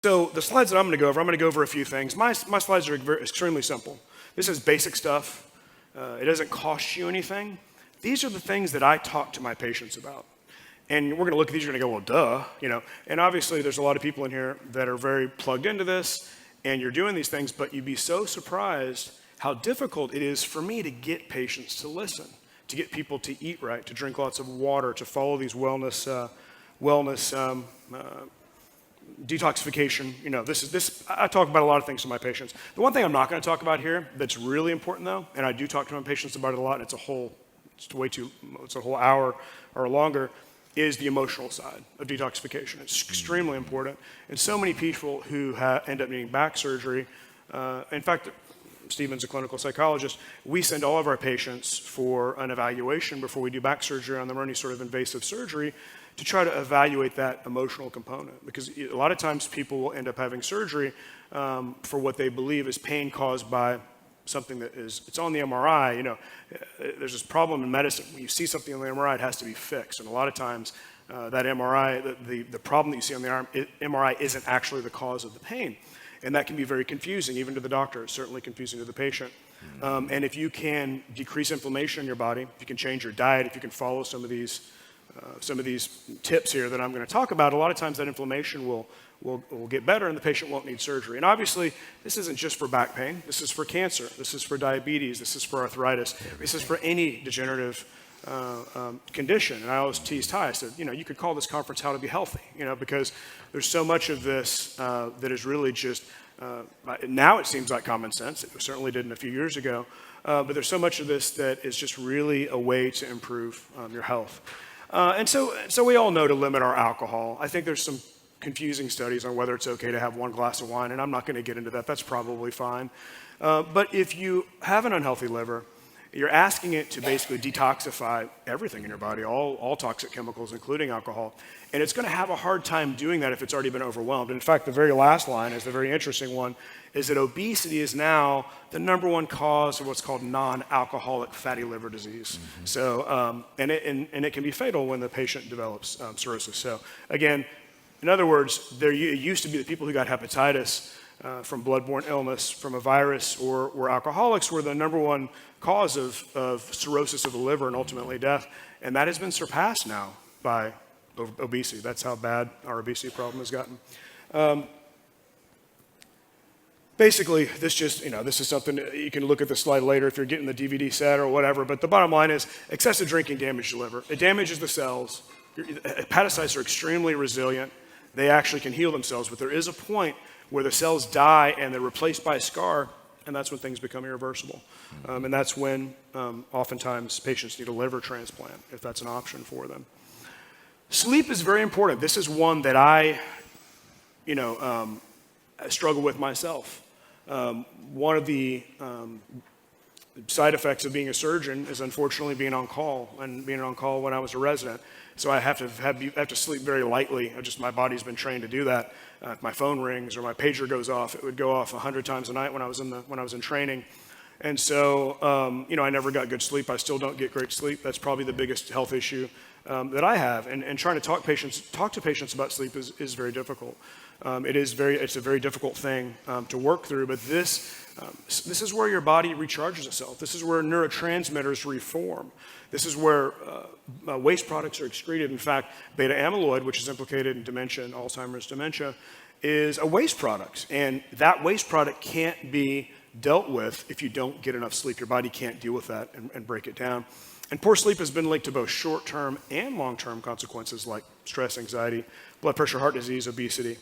So the slides that I'm going to go over a few things. My slides are extremely simple. This is basic stuff. It doesn't cost you anything. These are the things that I talk to my patients about. And we're going to look at these, you're going to go, well, duh, And obviously there's a lot of people in here that are very plugged into this, and you're doing these things, but you'd be so surprised how difficult it is for me to get patients to listen, to get people to eat right, to drink lots of water, to follow these wellness detoxification. I talk about a lot of things to my patients. The one thing I'm not going to talk about here that's really important, though, and I do talk to my patients about it a lot, and it's a whole hour or longer, is the emotional side of detoxification. It's extremely important. And so many people who end up needing back surgery, in fact, Stephen's a clinical psychologist, we send all of our patients for an evaluation before we do back surgery on them or any sort of invasive surgery to try to evaluate that emotional component. Because a lot of times people will end up having surgery for what they believe is pain caused by something it's on the MRI. There's this problem in medicine. When you see something on the MRI, it has to be fixed. And a lot of times that MRI, the problem that you see on the MRI isn't actually the cause of the pain. And that can be very confusing, even to the doctor. It's certainly confusing to the patient. And if you can decrease inflammation in your body, if you can change your diet, if you can follow some of these tips here that I'm going to talk about, a lot of times that inflammation will get better and the patient won't need surgery. And obviously, this isn't just for back pain. This is for cancer. This is for diabetes. This is for arthritis. This is for any degenerative condition. And I always tease Ty. I said, you could call this conference How to Be Healthy, because there's so much of this that is really just, now it seems like common sense. It certainly didn't a few years ago. But there's so much of this that is just really a way to improve your health. And so we all know to limit our alcohol. I think there's some confusing studies on whether it's okay to have one glass of wine, and I'm not going to get into that. That's probably fine. But if you have an unhealthy liver, you're asking it to basically detoxify everything in your body, all toxic chemicals, including alcohol. And it's going to have a hard time doing that if it's already been overwhelmed. In fact, the very last line is the very interesting one, is that obesity is now the number one cause of what's called non-alcoholic fatty liver disease. Mm-hmm. So, and it can be fatal when the patient develops cirrhosis. So again, in other words, it used to be that people who got hepatitis from bloodborne illness, from a virus, or were alcoholics were the number one cause of cirrhosis of the liver and ultimately death. And that has been surpassed now by obesity. That's how bad our obesity problem has gotten. Basically, this is something you can look at the slide later if you're getting the DVD set or whatever, but the bottom line is excessive drinking damages the liver. It damages the cells. Hepatocytes are extremely resilient. They actually can heal themselves, but there is a point where the cells die and they're replaced by a scar, and that's when things become irreversible. And that's when oftentimes patients need a liver transplant, if that's an option for them. Sleep is very important. This is one that I struggle with myself. One of the side effects of being a surgeon is unfortunately being on call, and being on call when I was a resident. So I have to sleep very lightly. My body's been trained to do that. If my phone rings or my pager goes off, it would go off 100 times a night when I was in training. And so, I never got good sleep. I still don't get great sleep. That's probably the biggest health issue that I have. And trying to talk to patients about sleep is very difficult. It's a very difficult thing to work through. But this is where your body recharges itself. This is where neurotransmitters reform. This is where waste products are excreted. In fact, beta amyloid, which is implicated in dementia and Alzheimer's dementia, is a waste product. And that waste product can't be dealt with if you don't get enough sleep. Your body can't deal with that and break it down. And poor sleep has been linked to both short-term and long-term consequences like stress, anxiety, blood pressure, heart disease, obesity.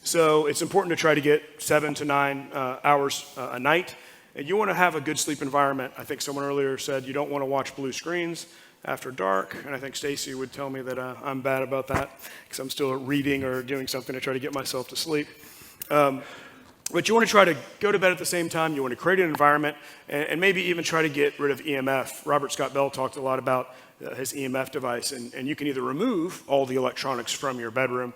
So it's important to try to get 7 to 9 hours a night. And you want to have a good sleep environment. I think someone earlier said you don't want to watch blue screens after dark. And I think Stacy would tell me that I'm bad about that because I'm still reading or doing something to try to get myself to sleep. But you want to try to go to bed at the same time. You want to create an environment and maybe even try to get rid of EMF. Robert Scott Bell talked a lot about his EMF device, and you can either remove all the electronics from your bedroom,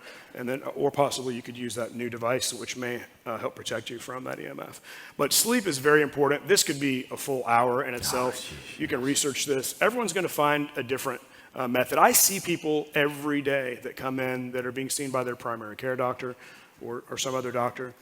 or possibly you could use that new device, which may help protect you from that EMF. But sleep is very important. This could be a full hour in itself. You can research this. Everyone's going to find a different method. I see people every day that come in that are being seen by their primary care doctor. or some other doctor.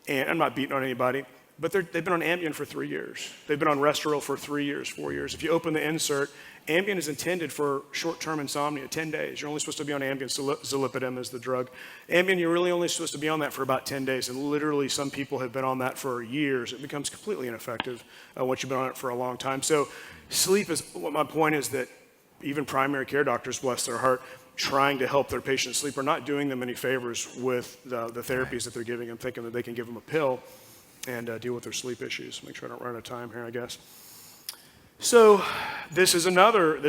And I'm not beating on anybody, but they've been on Ambien for 3 years. They've been on Restoril for 3 years, 4 years. If you open the insert, Ambien is intended for short-term insomnia, 10 days. You're only supposed to be on Ambien. Zolpidem is the drug. Ambien, you're really only supposed to be on that for about 10 days. And literally, some people have been on that for years. It becomes completely ineffective once you've been on it for a long time. So sleep is, what my point is that even primary care doctors, bless their heart, trying to help their patients sleep are not doing them any favors with the therapies that they're giving them, thinking that they can give them a pill and deal with their sleep issues. Make sure I don't run out of time here, I guess. So this is another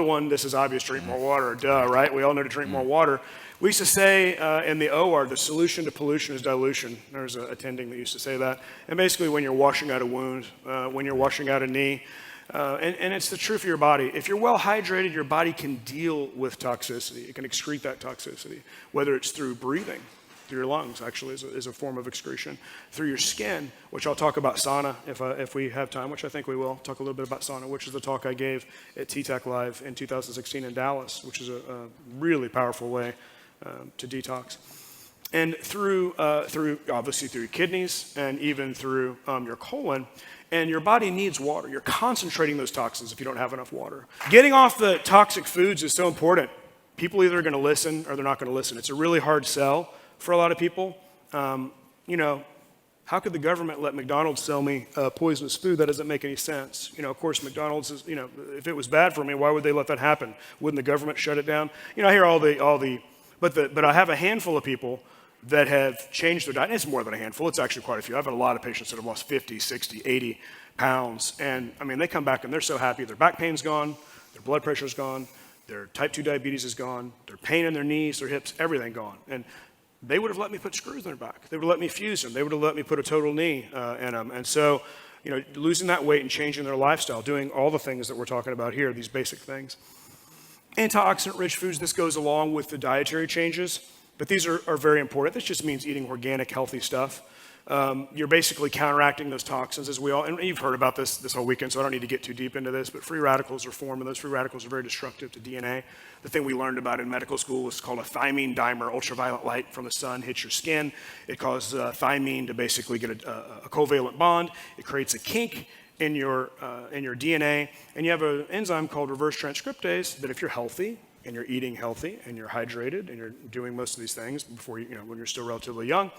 one. This is obvious. Drink more water, duh, right? We all know to drink more water. We used to say in the OR, the solution to pollution is dilution. There's a attending that used to say that. And basically, when you're washing out a wound, when you're washing out a knee, and it's the truth of your body. If you're well hydrated, your body can deal with toxicity. It can excrete that toxicity, whether it's through breathing. Through your lungs, actually, is a form of excretion. Through your skin, which I'll talk about sauna if we have time, which I think we will. Talk a little bit about sauna, which is the talk I gave at TTAC Live in 2016 in Dallas, which is a really powerful way to detox. And through obviously through your kidneys and even through your colon. And your body needs water. You're concentrating those toxins if you don't have enough water. Getting off the toxic foods is so important. People either are going to listen or they're not going to listen. It's a really hard sell for a lot of people. How could the government let McDonald's sell me poisonous food? That doesn't make any sense. Of course, McDonald's is, if it was bad for me, why would they let that happen? Wouldn't the government shut it down? I hear but I have a handful of people that have changed their diet. And it's more than a handful. It's actually quite a few. I've had a lot of patients that have lost 50, 60, 80 pounds. And they come back and they're so happy. Their back pain's gone. Their blood pressure's gone. Their type 2 diabetes is gone. Their pain in their knees, their hips, everything gone. And they would have let me put screws in their back. They would have let me fuse them. They would have let me put a total knee in them. And so, losing that weight and changing their lifestyle, doing all the things that we're talking about here, these basic things. Antioxidant-rich foods, this goes along with the dietary changes. But these are very important. This just means eating organic, healthy stuff. You're basically counteracting those toxins, as we all, and you've heard about this whole weekend, so I don't need to get too deep into this, but free radicals are formed, and those free radicals are very destructive to DNA. The thing we learned about in medical school was called a thymine dimer. Ultraviolet light from the sun hits your skin. It causes thymine to basically get a covalent bond. It creates a kink in your DNA, and you have an enzyme called reverse transcriptase that if you're healthy, and you're eating healthy, and you're hydrated, and you're doing most of these things before when you're still relatively young,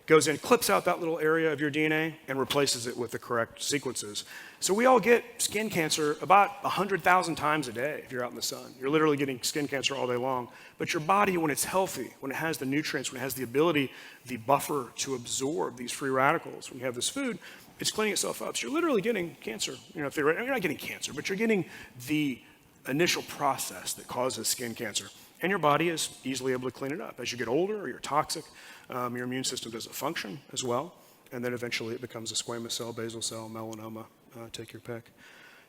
goes in, clips out that little area of your DNA, and replaces it with the correct sequences. So we all get skin cancer about 100,000 times a day if you're out in the sun. You're literally getting skin cancer all day long. But your body, when it's healthy, when it has the nutrients, when it has the ability, the buffer to absorb these free radicals, when you have this food, it's cleaning itself up. So you're literally getting cancer. You're not getting cancer, but you're getting the initial process that causes skin cancer. And your body is easily able to clean it up. As you get older or you're toxic, your immune system doesn't function as well. And then eventually it becomes a squamous cell, basal cell, melanoma, take your pick.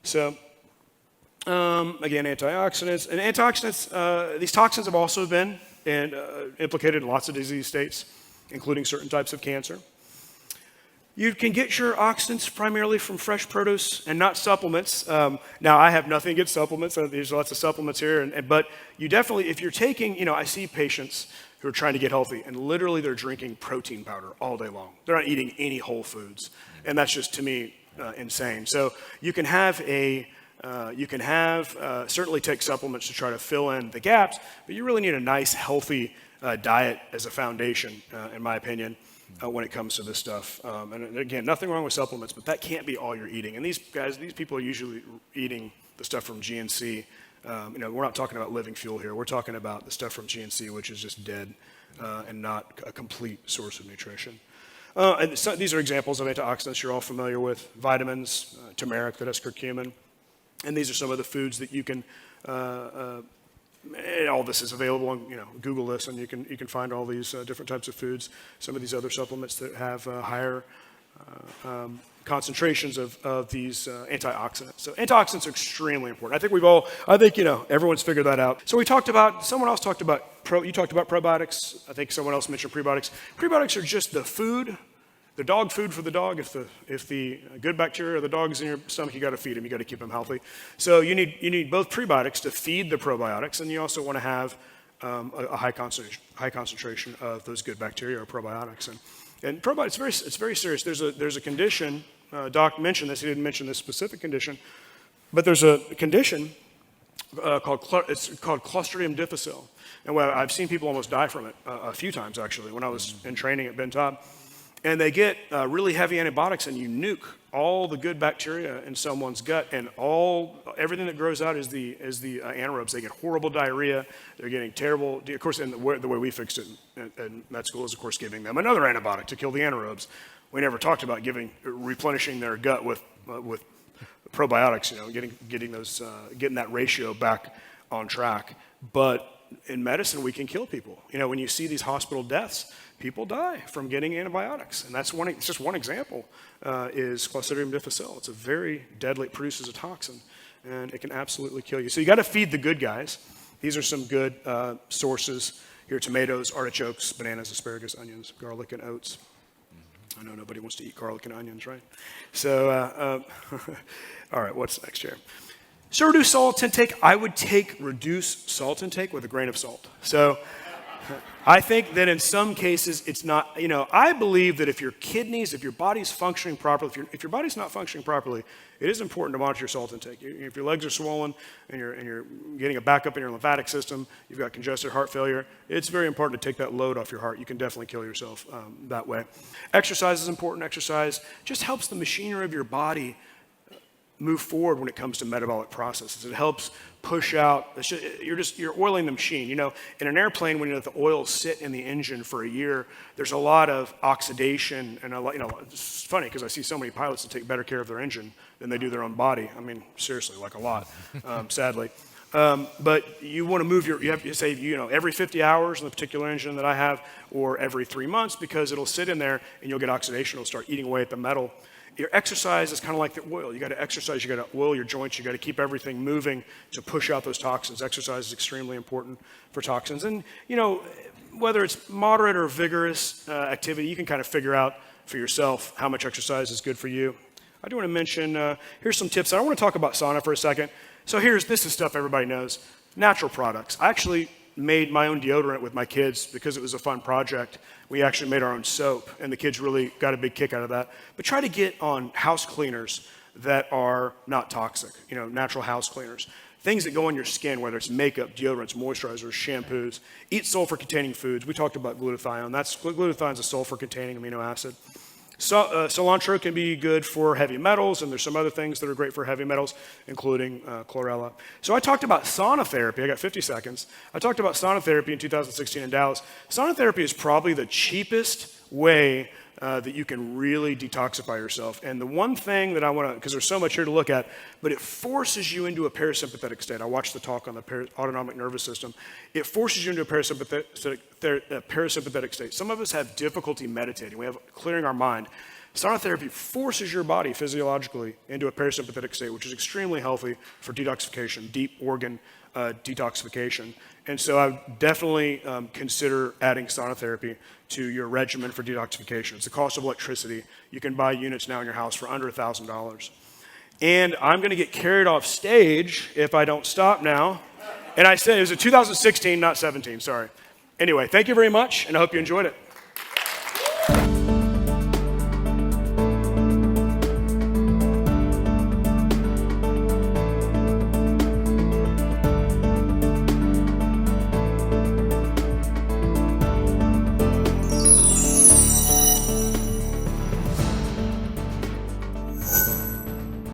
So again, antioxidants. And antioxidants, these toxins have also been implicated in lots of disease states, including certain types of cancer. You can get your oxidants primarily from fresh produce and not supplements. Now, I have nothing against supplements. There's lots of supplements here. But you definitely, if you're taking, I see patients who are trying to get healthy, and literally they're drinking protein powder all day long. They're not eating any whole foods. And that's just, to me, insane. So you can certainly take supplements to try to fill in the gaps, but you really need a nice, healthy diet as a foundation, in my opinion. When it comes to this stuff. And again, nothing wrong with supplements, but that can't be all you're eating. And these people are usually eating the stuff from GNC. We're not talking about living fuel here. We're talking about the stuff from GNC, which is just dead and not a complete source of nutrition. And so, these are examples of antioxidants you're all familiar with. Vitamins, turmeric that has curcumin. And these are some of the foods that you can all this is available on, Google this, and you can find all these different types of foods. Some of these other supplements that have higher concentrations of these antioxidants. So antioxidants are extremely important. I think everyone's figured that out. So someone else talked about you talked about probiotics. I think someone else mentioned prebiotics. Prebiotics are just the food. The dog food for the dog. If the good bacteria of the dog is in your stomach, you got to feed him. You got to keep him healthy. So you need both prebiotics to feed the probiotics, and you also want to have a high concentration of those good bacteria or probiotics. And probiotics, it's very serious. There's a condition, Doc mentioned this, he didn't mention this specific condition, but there's a condition called Clostridium difficile. And I've seen people almost die from it a few times, actually, when I was in training at Ben Taub. And they get really heavy antibiotics, and you nuke all the good bacteria in someone's gut, and everything that grows out is the anaerobes. They get horrible diarrhea. They're getting terrible. Of course, and the way we fixed it in med school is, of course, giving them another antibiotic to kill the anaerobes. We never talked about replenishing their gut with probiotics. Getting that ratio back on track. But in medicine, we can kill people. When you see these hospital deaths, people die from getting antibiotics, and it's just one example. Is Clostridium difficile. It's a very deadly. It produces a toxin, and it can absolutely kill you. So you got to feed the good guys. These are some good sources here: tomatoes, artichokes, bananas, asparagus, onions, garlic, and oats. I know nobody wants to eat garlic and onions, right? So, all right, what's next here? So reduce salt intake. I would take reduce salt intake with a grain of salt. So I think that in some cases it's not, I believe that if your body's functioning properly, if your body's not functioning properly, it is important to monitor your salt intake. If your legs are swollen and you're getting a backup in your lymphatic system, you've got congested heart failure, it's very important to take that load off your heart. You can definitely kill yourself that way. Exercise is important. Exercise just helps the machinery of your body move forward when it comes to metabolic processes. It helps push out, you're oiling the machine. In an airplane, when you let the oil sit in the engine for a year, there's a lot of oxidation, and it's funny because I see so many pilots that take better care of their engine than they do their own body. I mean, seriously, like a lot, sadly. But you want to move you have to say, every 50 hours in the particular engine that I have, or every 3 months, because it'll sit in there and you'll get oxidation. It'll start eating away at the metal. Your exercise is kind of like the oil. You got to exercise, you got to oil your joints, you got to keep everything moving to push out those toxins. Exercise is extremely important for toxins. And, whether it's moderate or vigorous activity, you can kind of figure out for yourself how much exercise is good for you. I do want to mention, here's some tips. I want to talk about sauna for a second. So this is stuff everybody knows. Natural products. I actually made my own deodorant with my kids because it was a fun project. We actually made our own soap, and the kids really got a big kick out of that. But try to get on house cleaners that are not toxic, natural house cleaners. Things that go on your skin, whether it's makeup, deodorants, moisturizers, shampoos. Eat sulfur-containing foods. We talked about glutathione. Glutathione is a sulfur-containing amino acid. Cilantro can be good for heavy metals, and there's some other things that are great for heavy metals, including chlorella. So I talked about sauna therapy. I got 50 seconds. I talked about sauna therapy in 2016 in Dallas. Sauna therapy is probably the cheapest way that you can really detoxify yourself. And the one thing that I want to, because there's so much here to look at, but it forces you into a parasympathetic state. I watched the talk on the autonomic nervous system. It forces you into a parasympathetic state. Some of us have difficulty meditating. We have clearing our mind. Sauna therapy forces your body physiologically into a parasympathetic state, which is extremely healthy for detoxification, deep organ detoxification. And so I would definitely consider adding sauna therapy to your regimen for detoxification. It's the cost of electricity. You can buy units now in your house for under $1,000. And I'm going to get carried off stage if I don't stop now. And I said it was a 2016, not 17, sorry. Anyway, thank you very much, and I hope you enjoyed it.